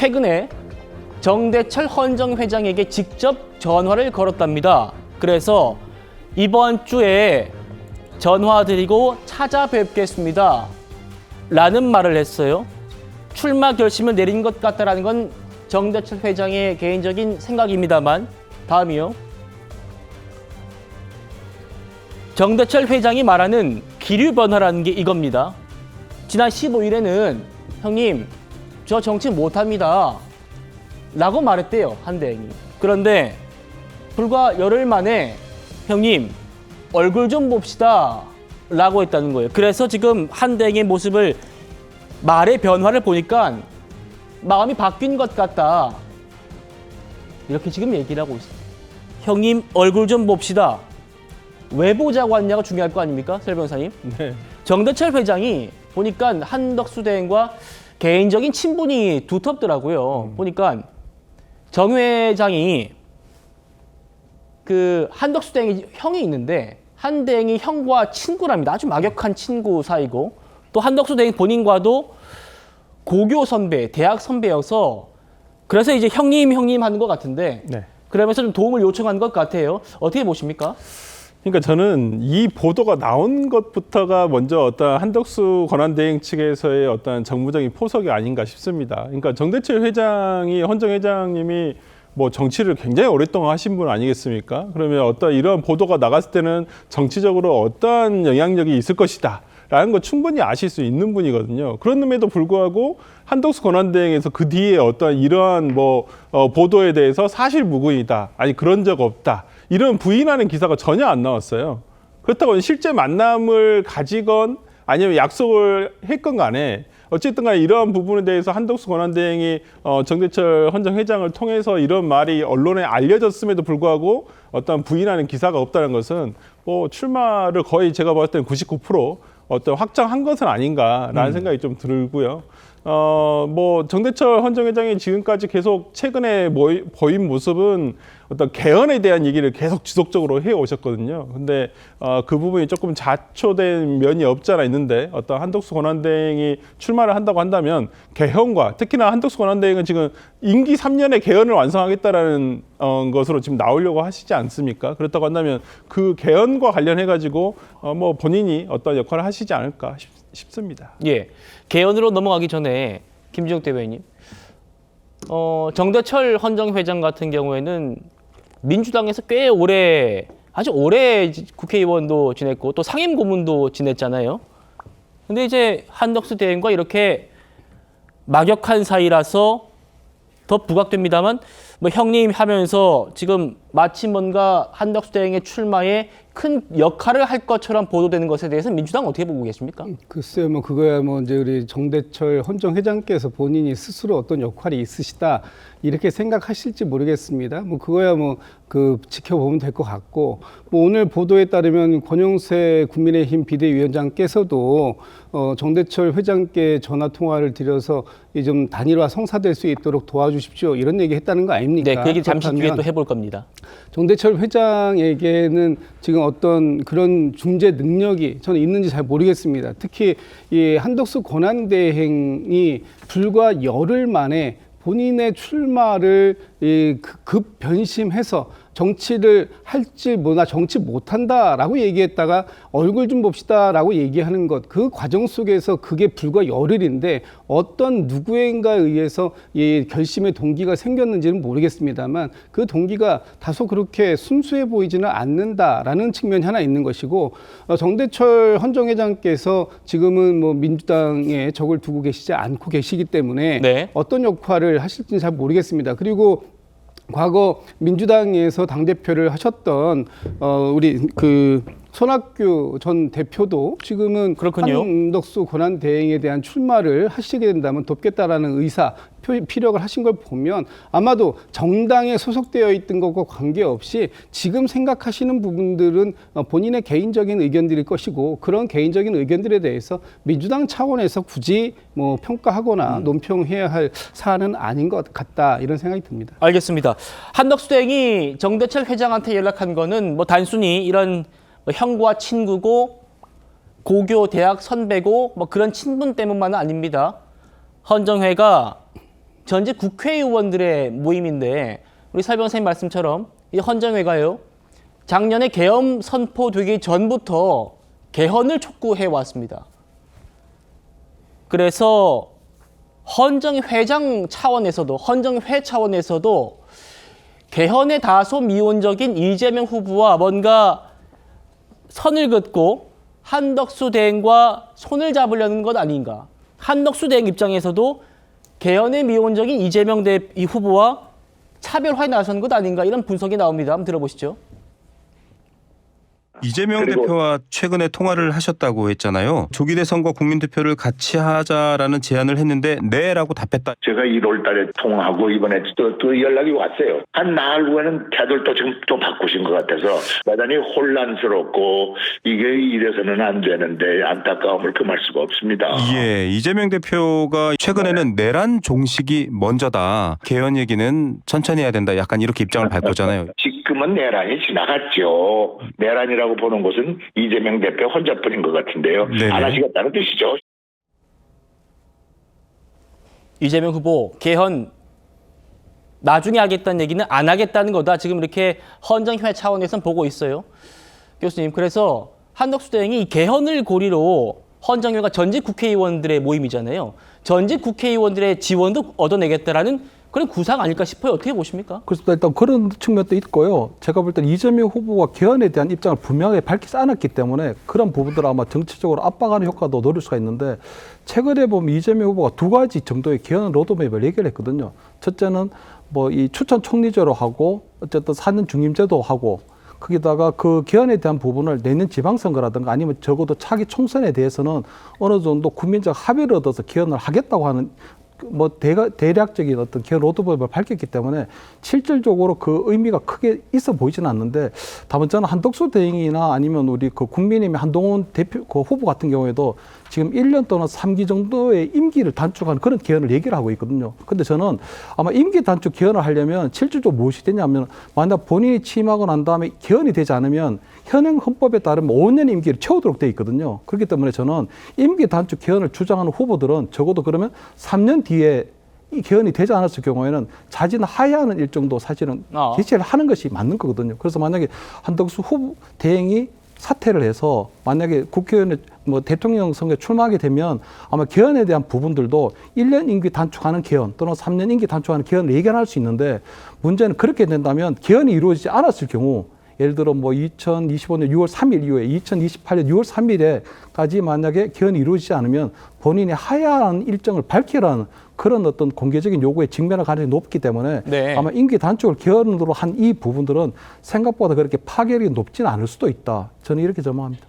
최근에 정대철 헌정 회장에게 직접 전화를 걸었답니다. 그래서 이번 주에 전화드리고 찾아뵙겠습니다 라는 말을 했어요. 출마 결심을 내린 것 같다라는 건 정대철 회장의 개인적인 생각입니다만, 다음이요. 정대철 회장이 말하는 기류 변화라는 게 이겁니다. 지난 15일에는 형님 저 정치 못합니다 라고 말했대요, 한대행이. 그런데 불과 열흘 만에 형님 얼굴 좀 봅시다 라고 했다는 거예요. 그래서 지금 한대행의 모습을, 말의 변화를 보니까 마음이 바뀐 것 같다 이렇게 지금 얘기를 하고 있어요. 형님 얼굴 좀 봅시다. 왜 보자고 하느냐가 중요할 거 아닙니까, 설 변호사님? 네. 정대철 회장이 보니까 한덕수 대행과 개인적인 친분이 두텁더라고요. 보니까 정 회장이 그 한덕수 대행이 형이 있는데 한 대행이 형과 친구랍니다. 아주 막역한 친구 사이고, 또 한덕수 대행 본인과도 고교 선배, 대학 선배여서 그래서 이제 형님 하는 것 같은데, 네. 그러면서 좀 도움을 요청한 것 같아요. 어떻게 보십니까? 그러니까 저는 이 보도가 나온 것부터가 먼저 어떤 한덕수 권한대행 측에서의 어떤 정무적인 포석이 아닌가 싶습니다. 그러니까 정대철 회장이, 헌정 회장님이 뭐 정치를 굉장히 오랫동안 하신 분 아니겠습니까? 그러면 어떤 이런 보도가 나갔을 때는 정치적으로 어떠한 영향력이 있을 것이다 라는 거 충분히 아실 수 있는 분이거든요. 그런데도 불구하고 한덕수 권한대행에서 그 뒤에 어떤 이러한 보도에 대해서 사실 무근이다, 아니 그런 적 없다, 이런 부인하는 기사가 전혀 안 나왔어요. 그렇다고 실제 만남을 가지건 아니면 약속을 했건 간에 어쨌든 간에 이러한 부분에 대해서 한덕수 권한대행이 정대철 헌정 회장을 통해서 이런 말이 언론에 알려졌음에도 불구하고 어떤 부인하는 기사가 없다는 것은 뭐 출마를 거의 제가 봤을 때는 99% 어떤 확정한 것은 아닌가라는 생각이 좀 들고요. 뭐 정대철 헌정 회장이 지금까지 계속 최근에 보인 모습은 어떤 개헌에 대한 얘기를 계속 지속적으로 해 오셨거든요. 근데 그 부분이 조금 자초된 면이 없지 않아 있는데, 어떤 한덕수 권한대행이 출마를 한다고 한다면 개헌과, 특히나 한덕수 권한대행은 지금 임기 3년에 개헌을 완성하겠다라는 것으로 지금 나오려고 하시지 않습니까? 그렇다고 한다면 그 개헌과 관련해 가지고 뭐 본인이 어떤 역할을 하시지 않을까 싶습니다. 예, 개헌으로 넘어가기 전에 김지영 대변인님, 정대철 헌정 회장 같은 경우에는 민주당에서 꽤 오래, 아주 오래 국회의원도 지냈고 또 상임 고문도 지냈잖아요. 근데 이제 한덕수 대행과 이렇게 막역한 사이라서 더 부각됩니다만, 뭐 형님 하면서 지금 마치 뭔가 한덕수 대행의 출마에 큰 역할을 할 것처럼 보도되는 것에 대해서 민주당 어떻게 보고 계십니까? 글쎄요, 뭐 그거야 뭐 이제 우리 정대철 헌정 회장께서 본인이 스스로 어떤 역할이 있으시다 이렇게 생각하실지 모르겠습니다. 뭐 그거야 뭐 그 지켜보면 될 것 같고, 뭐 오늘 보도에 따르면 권영세 국민의힘 비대위원장께서도 정대철 회장께 전화 통화를 드려서 이 좀 단일화 성사될 수 있도록 도와주십시오 이런 얘기했다는 거 아닙니까? 네, 그 얘기 잠시 뒤에 또 해볼 겁니다. 정대철 회장에게는 지금 어떤 그런 중재 능력이 저는 있는지 잘 모르겠습니다. 특히 이 한덕수 권한대행이 불과 열흘 만에 본인의 출마를 급 변심해서 정치를 할지 나 정치 못한다라고 얘기했다가 얼굴 좀 봅시다라고 얘기하는 것, 그 과정 속에서 그게 불과 열흘인데 어떤 누구인가에 의해서 이 결심의 동기가 생겼는지는 모르겠습니다만 그 동기가 다소 그렇게 순수해 보이지는 않는다라는 측면이 하나 있는 것이고, 정대철 헌정 회장께서 지금은 뭐 민주당에 적을 두고 계시지 않고 계시기 때문에 네. 어떤 역할을 하실지는 잘 모르겠습니다. 그리고 과거 민주당에서 당대표를 하셨던 우리 그 손학규 전 대표도 지금은 그렇군요. 한덕수 권한대행에 대한 출마를 하시게 된다면 돕겠다라는 의사 피력을 하신 걸 보면 아마도 정당에 소속되어 있던 것과 관계없이 지금 생각하시는 부분들은 본인의 개인적인 의견들일 것이고, 그런 개인적인 의견들에 대해서 민주당 차원에서 굳이 뭐 평가하거나 논평해야 할 사안은 아닌 것 같다 이런 생각이 듭니다. 알겠습니다. 한덕수 대행이 정대철 회장한테 연락한 거는 뭐 단순히 이런 뭐 형과 친구고 고교 대학 선배고 뭐 그런 친분 때문만은 아닙니다. 헌정회가 전직 국회의원들의 모임인데 우리 사 변호사님 말씀처럼 이 헌정회가요. 작년에 계엄 선포되기 전부터 개헌을 촉구해 왔습니다. 그래서 헌정회장 차원에서도 헌정회 차원에서도 개헌에 다소 미온적인 이재명 후보와 뭔가 선을 긋고 한덕수 대행과 손을 잡으려는 것 아닌가. 한덕수 대행 입장에서도 개헌에 미온적인 이재명 이 후보와 차별화에 나선 것 아닌가 이런 분석이 나옵니다. 한번 들어보시죠. 이재명 대표와 최근에 통화를 하셨다고 했잖아요. 조기 대선과 국민투표를 같이 하자라는 제안을 했는데 네라고 답했다. 제가 1월 달에 통화하고 이번에 또 연락이 왔어요. 한 나흘 후에는 걔들도 지금 또 바꾸신 것 같아서 대단히 혼란스럽고 이게 이래서는 안 되는데 안타까움을 금할 수가 없습니다. 예, 이재명 대표가 최근에는 내란 종식이 먼저다. 개헌 얘기는 천천히 해야 된다. 약간 이렇게 입장을 밝혔잖아요. 지금은 내란이 지나갔죠. 내란이라고 보는 것은 이재명 대표 혼자뿐인 것 같은데요. 네네. 안 하시겠다는 뜻이죠. 이재명 후보 개헌 나중에 하겠다는 얘기는 안 하겠다는 거다. 지금 이렇게 헌정회 차원에서는 보고 있어요. 교수님, 그래서 한덕수 대행이 이 개헌을 고리로 헌정회가 전직 국회의원들의 모임이잖아요. 전직 국회의원들의 지원도 얻어내겠다라는 그런 구상 아닐까 싶어요. 어떻게 보십니까? 그래서 일단 그런 측면도 있고요. 제가 볼 때는 이재명 후보가 개헌에 대한 입장을 분명하게 밝히지 않았기 때문에 그런 부분들을 아마 정치적으로 압박하는 효과도 노릴 수가 있는데 최근에 보면 이재명 후보가 두 가지 정도의 개헌 로드맵을 얘기를 했거든요. 첫째는 뭐 이 추천 총리제로 하고 어쨌든 4년 중임제도 하고 거기다가 그 개헌에 대한 부분을 내년 지방선거라든가 아니면 적어도 차기 총선에 대해서는 어느 정도 국민적 합의를 얻어서 개헌을 하겠다고 하는 뭐 대략적인 어떤 개헌 로드맵을 밝혔기 때문에 실질적으로 그 의미가 크게 있어 보이지는 않는데 다만 저는 한덕수 대행이나 아니면 우리 그 국민의힘의 한동훈 대표 그 후보 같은 경우에도 지금 1년 또는 3기 정도의 임기를 단축한 그런 개헌을 얘기를 하고 있거든요. 근데 저는 아마 임기 단축 개헌을 하려면 실질적으로 무엇이 되냐면 만약 본인이 취임하고 난 다음에 개헌이 되지 않으면 현행 헌법에 따르면 5년 임기를 채우도록 돼 있거든요. 그렇기 때문에 저는 임기 단축 개헌을 주장하는 후보들은 적어도 그러면 3년 뒤에 이 개헌이 되지 않았을 경우에는 자진을 하야하는 일정도 사실은 개최를 하는 것이 맞는 거거든요. 그래서 만약에 한덕수 후보 대행이 사퇴를 해서 만약에 국회의원에 뭐 대통령 선거에 출마하게 되면 아마 개헌에 대한 부분들도 1년 임기 단축하는 개헌 또는 3년 임기 단축하는 개헌을 예견할 수 있는데 문제는 그렇게 된다면 개헌이 이루어지지 않았을 경우 예를 들어 뭐 2025년 6월 3일 이후에 2028년 6월 3일에까지 만약에 개헌이 이루어지지 않으면 본인이 하야하는 일정을 밝히라는 그런 어떤 공개적인 요구에 직면할 가능성이 높기 때문에 네. 아마 임기 단축을 개헌으로 한 이 부분들은 생각보다 그렇게 파괴력이 높지는 않을 수도 있다. 저는 이렇게 전망합니다.